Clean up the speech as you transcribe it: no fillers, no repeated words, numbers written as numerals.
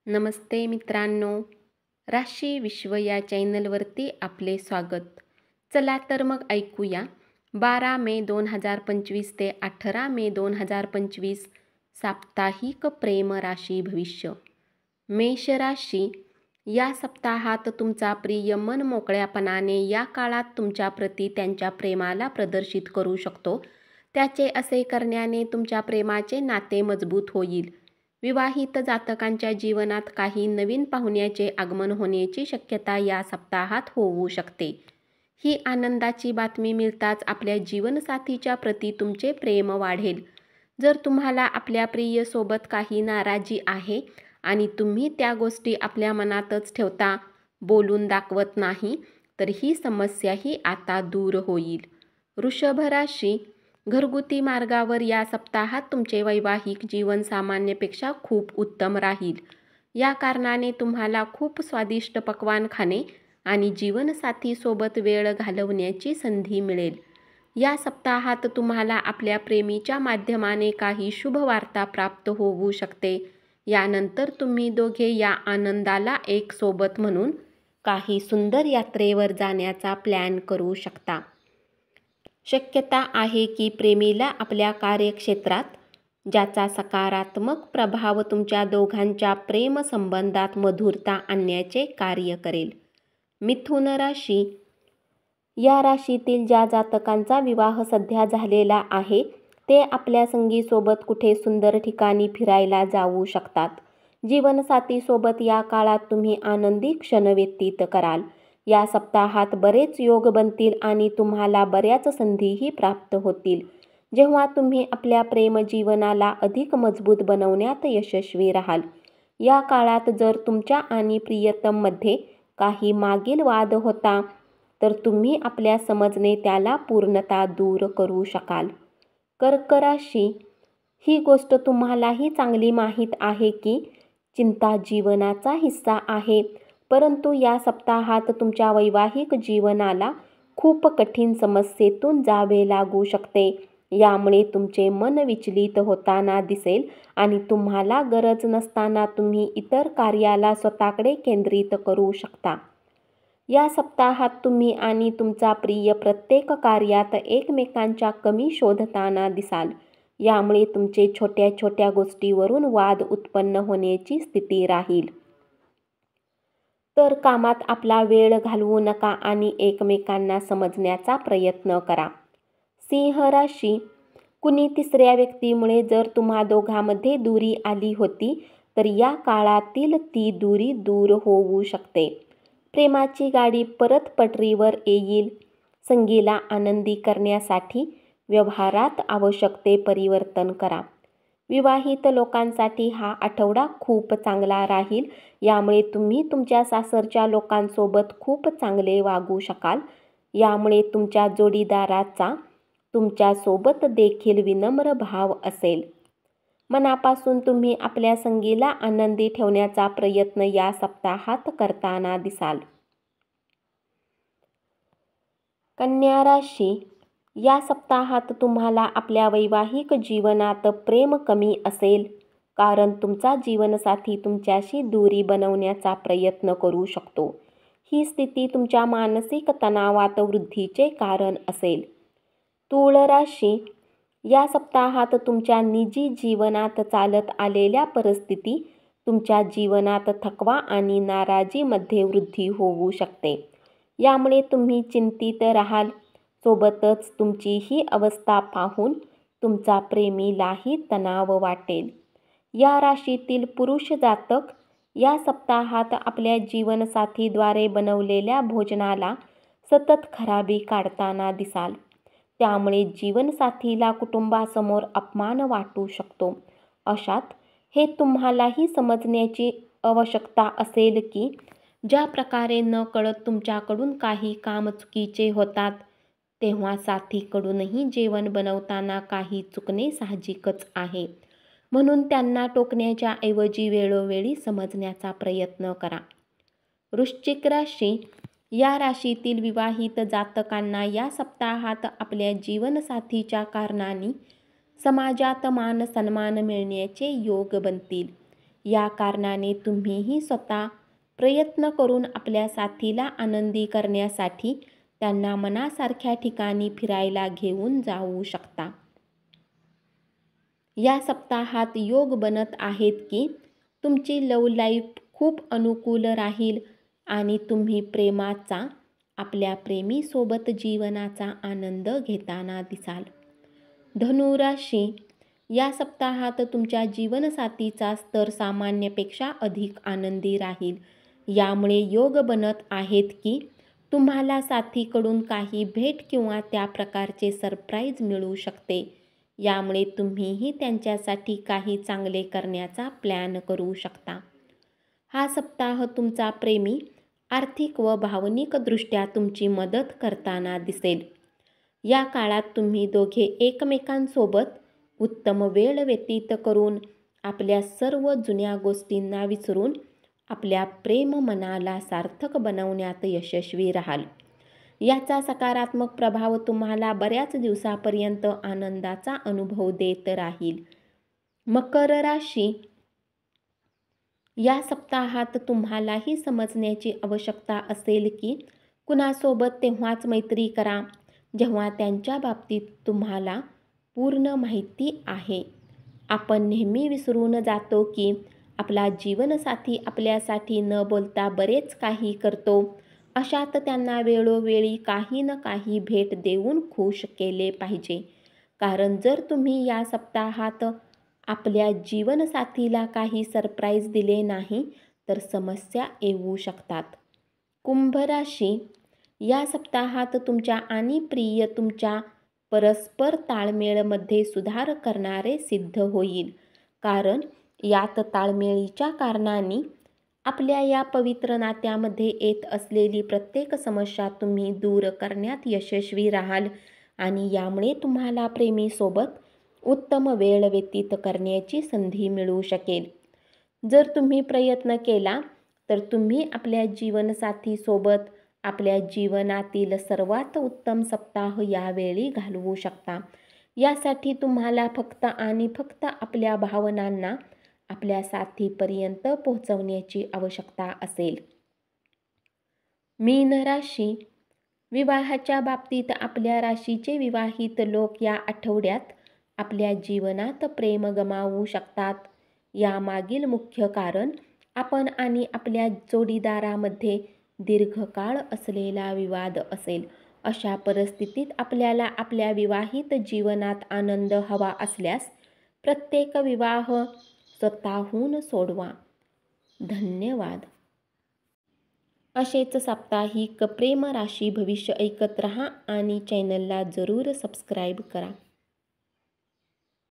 नमस्ते मित्रांनो, राशी विश्व या चॅनलवरती आपले स्वागत. चला तर मग ऐकूया 12 मे 2025 ते 18 मे 2025 साप्ताहिक प्रेम राशी भविष्य. मेष राशी, या सप्ताहात तुमचा प्रिय मन मोकळ्यापणाने या काळात तुमच्या प्रती त्यांच्या प्रेमाला प्रदर्शित करू शकतो. त्याचे असे करण्याने तुमच्या प्रेमाचे नाते मजबूत होईल. विवाहित जातकांच्या जीवनात काही नवीन पाहुण्याचे आगमन होण्याची शक्यता या सप्ताहात होऊ शकते. ही आनंदाची बातमी मिळताच आपल्या जीवनसाथीच्या प्रती तुमचे प्रेम वाढेल. जर तुम्हाला आपल्या प्रियसोबत काही नाराजी आहे आणि तुम्ही त्या गोष्टी आपल्या मनातच ठेवता, बोलून दाखवत नाही, तर ही समस्याही आता दूर होईल. वृषभ राशी, घरगुती मार्गावर या सप्ताहात तुमचे वैवाहिक जीवन सामान्यपेक्षा खूप उत्तम राहील. या कारणाने तुम्हाला खूप स्वादिष्ट पक्वान खाणे आणि जीवनसाथीसोबत वेळ घालवण्याची संधी मिळेल. या सप्ताहात तुम्हाला आपल्या प्रेमीच्या माध्यमाने काही शुभ वार्ता प्राप्त होऊ शकते. यानंतर तुम्ही दोघे या आनंदाला एक सोबत म्हणून काही सुंदर यात्रेवर जाण्याचा प्लॅन करू शकता. शक्यता आहे की प्रेमीला आपल्या कार्यक्षेत्रात ज्याचा सकारात्मक प्रभाव तुमच्या दोघांच्या प्रेमसंबंधात मधुरता आणण्याचे कार्य करेल. मिथुन राशी, या राशीतील ज्या जातकांचा विवाह सध्या झालेला आहे ते आपल्या संगीसोबत कुठे सुंदर ठिकाणी फिरायला जाऊ शकतात. जीवनसाथीसोबत या काळात तुम्ही आनंदी क्षण व्यतीत कराल. या सप्ताहात बरेच योग बनतील आणि तुम्हाला बऱ्याच संधीही प्राप्त होतील. जेव्हा तुम्ही आपल्या प्रेमजीवनाला अधिक मजबूत बनवण्यात यशस्वी राहाल. या काळात जर तुमच्या आणि प्रियतममध्ये काही मागील वाद होता तर तुम्ही आपल्या समजने त्याला पूर्णतः दूर करू शकाल. कर्क राशी, ही गोष्ट तुम्हालाही चांगली माहीत आहे की चिंता जीवनाचा हिस्सा आहे, परंतु या सप्ताहात तुमच्या वैवाहिक जीवनाला खूप कठीण समस्येतून जावे लागू शकते. यामुळे तुमचे मन विचलित होताना दिसेल आणि तुम्हाला गरज नसताना तुम्ही इतर कार्याला स्वतःकडे केंद्रित करू शकता. या सप्ताहात तुम्ही आणि तुमचा प्रिय प्रत्येक कार्यात एकमेकांच्या कमी शोधताना दिसाल. यामुळे तुमचे छोट्या छोट्या गोष्टीवरून वाद उत्पन्न होण्याची स्थिती राहील. तर कामात आपला वेळ घालवू नका आणि एकमेकांना समजण्याचा प्रयत्न करा. सिंह राशी, कुणी तिसऱ्या व्यक्तीमुळे जर तुम्हा दोघांमध्ये दुरी आली होती तर या काळातील ती दुरी दूर होऊ शकते. प्रेमाची गाडी परत पटरीवर येईल. संगीला आनंदी करण्यासाठी व्यवहारात आवश्यक ते परिवर्तन करा. विवाहित लोकांसाठी हा आठवडा खूप चांगला राहील. यामुळे तुम्ही तुमच्या सासरच्या लोकांसोबत खूप चांगले वागू शकाल. यामुळे तुमच्या जोडीदाराचा तुमच्यासोबत देखील विनम्र भाव असेल. मनापासून तुम्ही आपल्या संगीला आनंदी ठेवण्याचा प्रयत्न या सप्ताहात करताना दिसाल. कन्या राशी, या सप्ताहात तुम्हाला आपल्या वैवाहिक जीवनात प्रेम कमी असेल, कारण तुमचा जीवनसाथी तुमच्याशी दूरी बनवण्याचा प्रयत्न करू शकतो. ही स्थिती तुमच्या मानसिक तणावात वृद्धीचे कारण असेल. तूळ राशी, या सप्ताहात तुमच्या निजी जीवनात चालत आलेल्या परिस्थिती तुमच्या जीवनात थकवा आणि नाराजीमध्ये वृद्धी होऊ शकते. यामुळे तुम्ही चिंतित राहाल. सोबतच तुमची ही अवस्था पाहून तुमचा प्रेमीलाही तणाव वाटेल. या राशीतील पुरुष जातक या सप्ताहात आपल्या जीवनसाथीद्वारे बनवलेल्या भोजनाला सतत खराबी काढताना दिसाल. त्यामुळे जीवनसाथीला कुटुंबासमोर अपमान वाटू शकतो. अशात हे तुम्हालाही समजण्याची आवश्यकता असेल की ज्या प्रकारे नकळत तुमच्याकडून काही काम चुकीचे होतात, तेव्हा साथीकडूनही जेवण बनवताना काही चुकणे साहजिकच आहे. म्हणून त्यांना टोकण्याच्या ऐवजी वेळोवेळी समजण्याचा प्रयत्न करा. वृश्चिक राशी, या राशीतील विवाहित जातकांना या सप्ताहात आपल्या जीवनसाथीच्या कारणाने समाजात मान सन्मान मिळण्याचे योग बनतील. या कारणाने तुम्हीही स्वतः प्रयत्न करून आपल्या साथीला आनंदी करण्यासाठी त्यांना मनासारख्या ठिकाणी फिरायला घेऊन जाऊ शकता. या सप्ताहात योग बनत आहेत की तुमची लव्ह लाईफ खूप अनुकूल राहील आणि तुम्ही प्रेमाचा, आपल्या प्रेमीसोबत जीवनाचा आनंद घेताना दिसाल. धनु राशी, या सप्ताहात तुमच्या जीवनसाथीचा स्तर सामान्यपेक्षा अधिक आनंदी राहील. यामुळे योग बनत आहेत की तुम्हाला साथीकडून काही भेट किंवा त्या प्रकारचे सरप्राईज मिळू शकते. यामुळे तुम्हीही त्यांच्यासाठी काही चांगले करण्याचा प्लॅन करू शकता. हा सप्ताह तुमचा प्रेमी, आर्थिक व भावनिकदृष्ट्या तुमची मदत करताना दिसेल. या काळात तुम्ही दोघे एकमेकांसोबत उत्तम वेळ व्यतीत करून आपल्या सर्व जुन्या गोष्टींना विसरून आपल्या प्रेम मनाला सार्थक बनवण्यात यशस्वी राहाल. याचा सकारात्मक प्रभाव तुम्हाला बऱ्याच दिवसापर्यंत आनंदाचा अनुभव देत राहील. मकर राशी, या सप्ताहात तुम्हालाही समजण्याची आवश्यकता असेल की कुणासोबत तेव्हाच मैत्री करा जेव्हा त्यांच्या बाबतीत तुम्हाला पूर्ण माहिती आहे. आपण नेहमी विसरून जातो की आपला जीवनसाथी आपल्यासाठी न बोलता बरेच काही करतो. अशात त्यांना वेळोवेळी काही ना काही भेट देऊन खुश केले पाहिजे. कारण जर तुम्ही या सप्ताहात आपल्या जीवनसाथीला काही सरप्राईज दिले नाही तर समस्या येऊ शकतात. कुंभ राशी, या सप्ताहात तुमच्या आणि प्रिय तुमच्या परस्पर ताळमेळमध्ये सुधार करणारे सिद्ध होईल. कारण यात ताळमेळीच्या कारणाने आपल्या या पवित्र नात्यामध्ये येत असलेली प्रत्येक समस्या तुम्ही दूर करण्यात यशस्वी राहाल आणि यामुळे तुम्हाला प्रेमीसोबत उत्तम वेळ व्यतीत करण्याची संधी मिळू शकेल. जर तुम्ही प्रयत्न केला तर तुम्ही आपल्या जीवनसाथीसोबत आपल्या जीवनातील सर्वात उत्तम सप्ताह यावेळी घालवू शकता. यासाठी तुम्हाला फक्त आणि फक्त आपल्या भावनांना आपल्या साथीपर्यंत पोहोचवण्याची आवश्यकता असेल. मीन राशी, विवाहाच्या बाबतीत आपल्या राशीचे विवाहित लोक या आठवड्यात आपल्या जीवनात प्रेम गमावू शकतात. यामागील मुख्य कारण आपण आणि आपल्या जोडीदारामध्ये दीर्घकाळ असलेला विवाद असेल. अशा परिस्थितीत आपल्याला आपल्या विवाहित जीवनात आनंद हवा असल्यास प्रत्येक विवाह स्वतःहून सोडवा. धन्यवाद. असेच साप्ताहिक प्रेम राशी भविष्य ऐकत रहा आणि चॅनलला जरूर सबस्क्राईब करा.